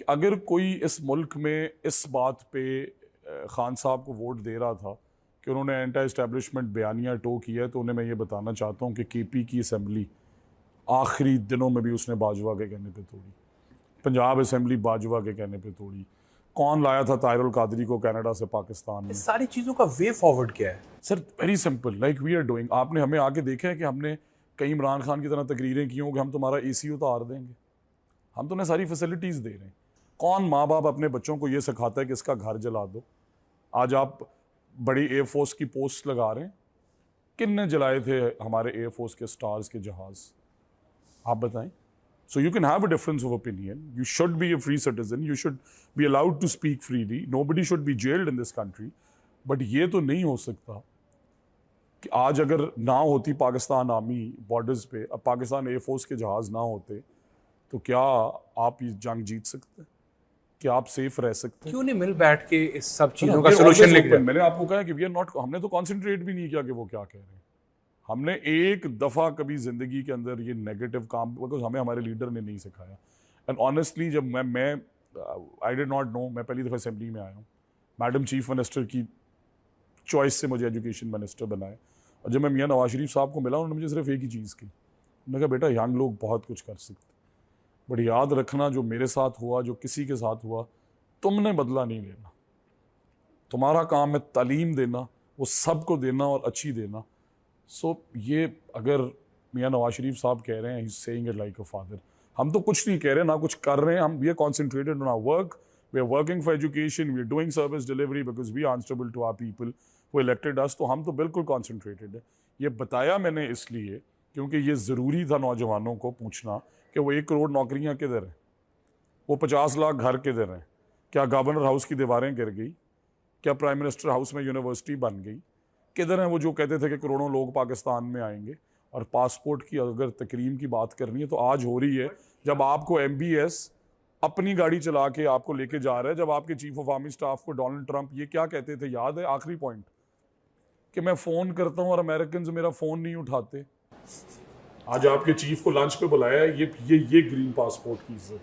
अगर कोई इस मुल्क में इस बात पे खान साहब को वोट दे रहा था कि उन्होंने एंटी एस्टेब्लिशमेंट बयानिया टो किया है, तो उन्हें मैं ये बताना चाहता हूँ कि केपी की असम्बली आखिरी दिनों में भी उसने बाजवा के कहने पे तोड़ी, पंजाब असम्बली बाजवा के कहने पे तोड़ी। कौन लाया था ताहिरुल कादरी को कनाडा से पाकिस्तान में? इस सारी चीज़ों का वे फॉरवर्ड क्या है? Sir very simple, like we are doing. आपने हमें आके देखा है कि हमने कई इमरान खान की तरह तकरीरें की हों कि हम तुम्हारा AC उतार देंगे? हम तो उन्हें सारी फैसिलिटीज़ दे रहे हैं। कौन माँ बाप अपने बच्चों को ये सिखाता है कि इसका घर जला दो? आज आप बड़ी एयरफोर्स की पोस्ट लगा रहे हैं, किन ने जलाए थे हमारे एयरफोर्स के स्टार्स के जहाज़? आप बताएं। So you can have a difference of opinion. You should be a free citizen. You should be allowed to speak freely. Nobody should be jailed in this country. But ये तो नहीं हो सकता कि आज अगर ना होती पाकिस्तान आर्मी बॉर्डर्स पे, अब पाकिस्तान एयरफोर्स के जहाज़ ना होते, तो क्या आप ये जंग जीत सकते? क्या आप सेफ रह सकते? क्यों नहीं मिल बैठ के इस सब चीज़ों का सोल्यूशन लेके? मैंने आपको कहा कि वी आर नॉट, हमने तो कॉन्सेंट्रेट भी नहीं किया कि वो क्या कह रहे हैं। हमने एक दफ़ा कभी ज़िंदगी के अंदर ये नेगेटिव काम, बिकॉज हमें हमारे लीडर ने नहीं सिखाया। एंड ऑनेस्टली जब मैं आई डिड नॉट नो, मैं पहली दफ़ा असेंबली में आया हूँ, मैडम चीफ मिनिस्टर की चॉइस से मुझे एजुकेशन मिनिस्टर बनाए, और जब मैं मियाँ नवाज शरीफ साहब को मिला, उन्होंने मुझे सिर्फ एक ही चीज़ की, उन्होंने कहा बेटा यंग लोग बहुत कुछ कर सकते, बट याद रखना जो मेरे साथ हुआ, जो किसी के साथ हुआ, तुमने बदला नहीं लेना। तुम्हारा काम है तालीम देना, वो सबको देना और अच्छी देना। सो ये अगर मियाँ नवाज शरीफ साहब कह रहे हैं, he is saying it like a father. हम तो कुछ नहीं कह रहे, ना कुछ कर रहे हैं। हम we are concentrated on our work, we are working for education, we are doing service delivery because we are answerable to our people who elected us. तो हम तो बिल्कुल कॉन्सेंट्रेटेड है। ये बताया मैंने इसलिए क्योंकि ये ज़रूरी था नौजवानों को पूछना कि वो 1 करोड़ नौकरियाँ किधर हैं, वो 50 लाख घर किधर हैं, क्या गवर्नर हाउस की दीवारें गिर गई, क्या प्राइम मिनिस्टर हाउस में यूनिवर्सिटी बन गई, किधर हैं वो जो कहते थे कि करोड़ों लोग पाकिस्तान में आएंगे। और पासपोर्ट की अगर तकरीम की बात करनी है तो आज हो रही है, जब आपको MBS अपनी गाड़ी चला के आपको लेके जा रहा है, जब आपके चीफ ऑफ आर्मी स्टाफ को डोनाल्ड ट्रंप ये क्या कहते थे, याद है आखिरी पॉइंट, कि मैं फ़ोन करता हूँ और अमेरिकन मेरा फ़ोन नहीं उठाते। आज आपके चीफ को लंच पे बुलाया है, ये ग्रीन पासपोर्ट की इज्जत।